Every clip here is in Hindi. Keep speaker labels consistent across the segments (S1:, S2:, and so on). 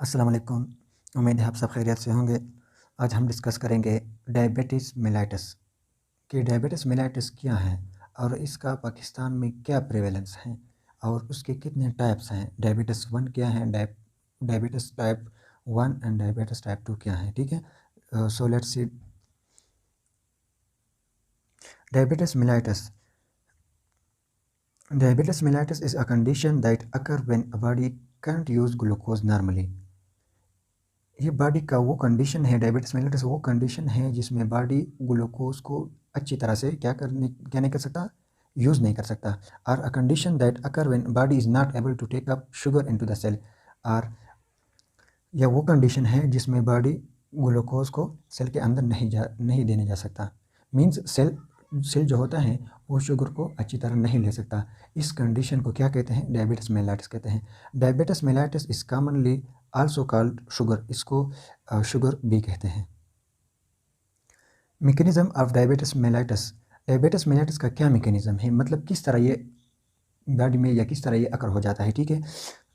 S1: अस्सलाम वालेकुम। उम्मीद है आप सब खैरियत से होंगे। आज हम डिस्कस करेंगे डायबिटीज़ मेलाइटस कि डायबिटीज़ मेलाइटस क्या है और इसका पाकिस्तान में क्या प्रेवलेंस है और उसके कितने टाइप्स हैं। डायबिटीज़ 1 क्या है, diabetes type 1 and diabetes type 2 क्या है। ठीक है, so let's see diabetes mellitus. Diabetes mellitus is a condition that occur when a body can't use glucose normally. ये बॉडी का वो कंडीशन है, डायबिटीज़ मेलिटस वो कंडीशन है जिसमें बॉडी ग्लूकोज को अच्छी तरह से क्या नहीं कर सकता, यूज़ नहीं कर सकता। और a condition that occur when body is not able to take up sugar into the cell. और यह वो कंडीशन है जिसमें बॉडी ग्लूकोज को सेल के अंदर नहीं देने जा सकता। मीन्स सेल जो होता है वो शुगर को अच्छी तरह नहीं ले सकता। इस कंडीशन को क्या कहते हैं, डायबिटीज़ मेलाइटस कहते हैं। Diabetes mellitus is commonly also called sugar, इसको शुगर भी कहते हैं। Mechanism of diabetes mellitus. Diabetes mellitus का क्या मैकेनिज्म है, मतलब किस तरह ये बॉडी में या किस तरह ये अकर हो जाता है। ठीक है,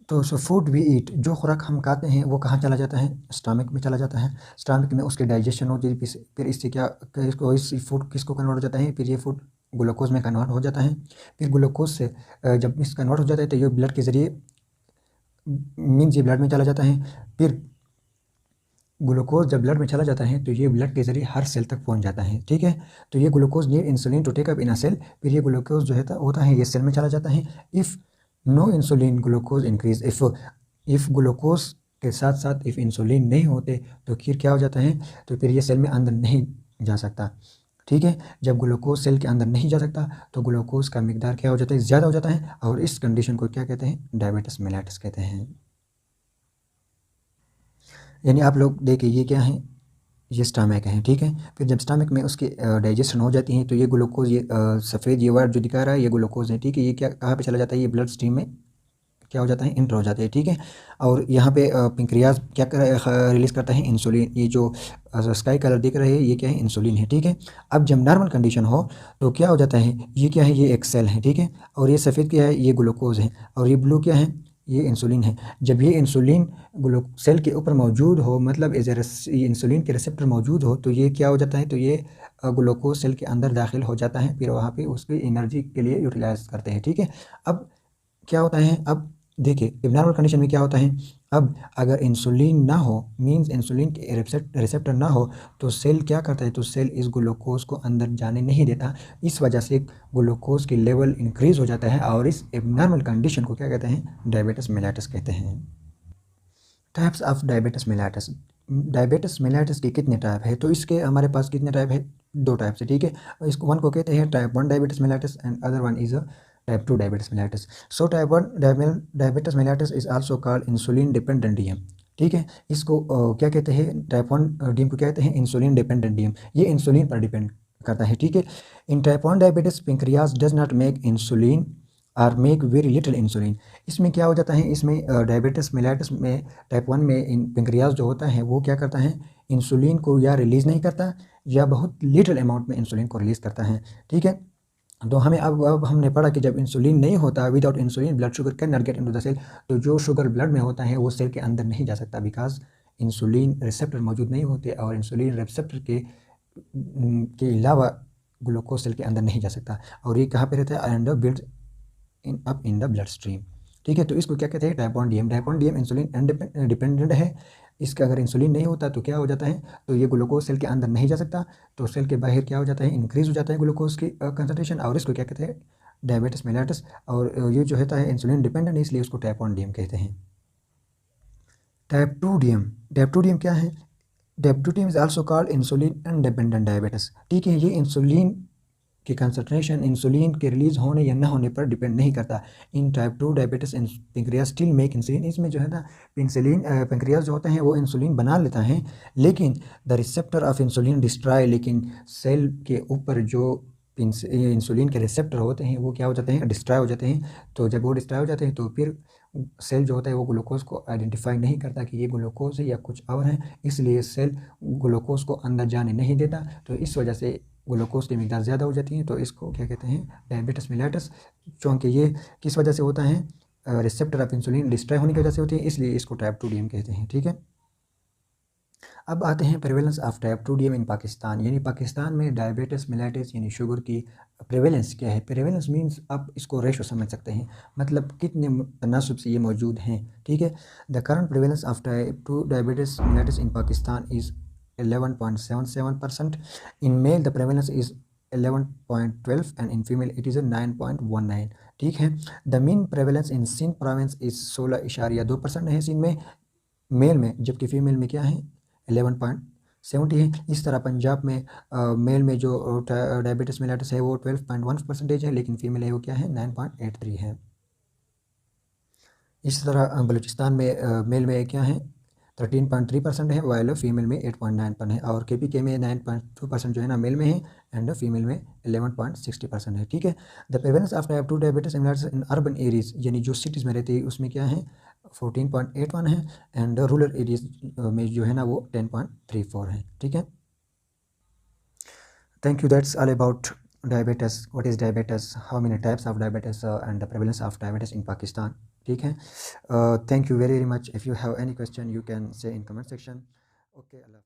S1: तो सो फूड वी ईट, जो खुराक हम खाते हैं वो कहाँ चला जाता है, स्टमक में चला जाता है। स्टमक में उसकी डाइजेशन होती है, फिर इससे क्या इसको इस फूड किसको कन्वर्ट हो जाता है, फिर ये फूड ग्लूकोज में कन्वर्ट हो जाता है। फिर ग्लूकोज से जब इस कन्वर्ट हो जाता है तो ये ब्लड के ज़रिए मीन्स ये ब्लड में चला जाता है। फिर ग्लूकोज जब ब्लड में चला जाता है तो ये ब्लड के ज़रिए हर सेल तक पहुंच जाता है। ठीक है, तो ये glucose need insulin to take up in a cell. फिर ये ग्लूकोज जो है होता है ये सेल में चला जाता है। If no insulin glucose increase, if glucose के साथ साथ इफ़ इंसुलिन नहीं होते तो फिर क्या हो जाता है, तो फिर ये सेल में अंदर नहीं जा सकता। ठीक है, जब ग्लूकोज सेल के अंदर नहीं जा सकता तो ग्लूकोज का मिकदार क्या हो जाता है, ज़्यादा हो जाता है। और इस कंडीशन को क्या कहते हैं, डायबिटीज़ मेलाइटस कहते हैं। यानी आप लोग देखिए ये क्या है, ये स्टमक है। ठीक है, फिर जब स्टमक में उसकी डाइजेशन हो जाती है तो ये ग्लूकोज, ये सफ़ेद ये वर्ड जो दिखा रहा है ये ग्लूकोज है। ठीक है, ये क्या कहाँ पे चला जाता है, ये ब्लड स्ट्रीम में क्या हो जाता है, इंटर हो जाता है। ठीक है, और यहाँ पे पेंक्रियाज क्या रिलीज़ करता है, इंसुलिन। ये जो स्काई कलर दिख रहे हैं ये क्या है, इंसुलिन है। ठीक है, अब जब नॉर्मल कंडीशन हो तो क्या हो जाता है, ये क्या है, ये एक सेल है। ठीक है, और ये सफ़ेद क्या है, ये ग्लूकोज है। और ये ब्लू क्या है, ये इंसुलिन है। जब ये इंसुलिन सेल के ऊपर मौजूद हो, मतलब ये इंसुलिन के रिसेप्टर मौजूद हो तो ये क्या हो जाता है, तो ये ग्लूकोज सेल के अंदर दाखिल हो जाता है। फिर वहाँ पे उसकी एनर्जी के लिए यूटिलाइज करते हैं। ठीक है, अब क्या होता है, अब देखिए नॉर्मल कंडीशन में क्या होता है, अब अगर इंसुलिन ना हो, मींस इंसुलिन के रिसेप्टर ना हो तो सेल क्या करता है, तो सेल इस ग्लूकोज को अंदर जाने नहीं देता। इस वजह से ग्लूकोज की लेवल इंक्रीज हो जाता है और इस एबनॉर्मल कंडीशन को क्या कहते हैं, डायबिटीज़ मेलाइटस कहते हैं। Types of diabetes mellitus. Diabetes mellitus के कितने टाइप है, तो इसके हमारे पास कितने टाइप है, 2 टाइप से। ठीक है, इसको वन को कहते हैं type 1 diabetes mellitus and other one is a type 2 diabetes mellitus. So type 1 diabetes mellitus is also called insulin dependent DM. ठीक है, इसको क्या कहते हैं, टाइप 1 डीएम को कहते हैं इंसुलिन डिपेंडेंट डीएम। ये इंसुलिन पर डिपेंड करता है। ठीक है, in type 1 diabetes pancreas does not make insulin or make very little insulin. इसमें क्या हो जाता है, इसमें डायबिटीज़ मेलाइटस में टाइप 1 में इन पेंक्रियाज जो होता है वो क्या करता है, इंसुलिन को या रिलीज़ नहीं करता या बहुत लिटिल अमाउंट में इंसुलिन को रिलीज़ करता है। ठीक है, तो हमें अब हमने पढ़ा कि जब इंसुलिन नहीं होता, without insulin blood sugar can not get into the cell. तो जो शुगर ब्लड में होता है वो सेल के अंदर नहीं जा सकता, बिकॉज इंसुलिन रिसेप्टर मौजूद नहीं होते और इंसुलिन रिसेप्टर के अलावा ग्लूकोज सेल के अंदर नहीं जा सकता। और ये कहाँ पे रहता है, under build in the blood stream. ठीक है, तो इसको क्या कहते हैं, type 1 DM. Type 1 DM insulin dependent है। इसका अगर इंसुलिन नहीं होता तो क्या हो जाता है, तो ये ग्लूकोज सेल के अंदर नहीं जा सकता, तो सेल के बाहर क्या हो जाता है, इंक्रीज हो जाता है ग्लूकोज की कंसंट्रेशन, और इसको क्या कहते हैं, डायबिटीज़ मेलाइटस। और ये जो होता है इंसुलिन डिपेंडेंट है, इसलिए उसको टाइप 1 डीएम कहते हैं। Type 2 DM. टाइप 2 डीएम क्या है, type 2 DM is also called insulin independent diabetes. ठीक है, ये इंसुलिन की कंसंट्रेशन इंसुलिन के रिलीज होने या ना होने पर डिपेंड नहीं करता। In type 2 diabetes pancreas still make insulin. इसमें जो है ना, इंसुलिन पेंक्रियाज जो होते हैं वो इंसुलिन बना लेता है, लेकिन the receptor of insulin destroy, लेकिन सेल के ऊपर जो इंसुलिन के रिसेप्टर होते हैं वो क्या हो जाते हैं, डिस्ट्रॉय हो जाते हैं। तो जब वो डिस्ट्रॉय हो जाते हैं तो फिर सेल जो होता है वो ग्लूकोज को आइडेंटिफाई नहीं करता कि ये ग्लूकोज है या कुछ और है, इसलिए सेल ग्लूकोज को अंदर जाने नहीं देता। तो इस वजह से ग्लूकोज की मिकदार ज़्यादा हो जाती है, तो इसको क्या कहते हैं, डायबिटीज़ मेलाइटस। चूँकि ये किस वजह से होता है, रिसेप्टर ऑफ इंसुलिन डिस्ट्रॉय होने की वजह से होती है, इसलिए इसको टाइप 2 DM कहते हैं। ठीक है, अब आते हैं प्रेवलेंस ऑफ टाइप 2 DM इन पाकिस्तान, यानी पाकिस्तान में डायबिटीज़ मिलेटिस यानी शुगर की प्रेवलेंस क्या है। प्रेवलेंस मींस आप इसको रेशो समझ सकते हैं, मतलब कितने तनासब से ये मौजूद हैं। ठीक है, the current prevalence of type 2 diabetes mellitus in Pakistan is 11.77%. In male the prevalence is 11.12 and in female it is a 9.19। ठीक है, the mean prevalence in Sindh province is 16.2% है सिंध में मेल में, जबकि फीमेल में क्या है 11.70 है। इस तरह पंजाब में मेल में जो डायबिटीज़ मेलाइटिस है वो 12.1% है, लेकिन फीमेल है वो क्या है 9.83 है। इस तरह बलूचिस्तान में मेल में क्या है 13.3% है, वाइल फीमेल में 8.9% है, और KPK में 9.2% जो है ना मेल में है एंड फीमेल में 11.60% है। ठीक है, the prevalence of type 2 diabetes in urban areas, यानी जो सिटीज़ में रहती है उसमें क्या है 14.81 है, एंड रूरल एरियाज में जो है ना वो 10.34 है। ठीक है, thank you, that's all about diabetes, what is diabetes, how many types of diabetes and the prevalence of diabetes in Pakistan। ठीक है, thank you very much, if you have any question you can say in comment section। okay, Allah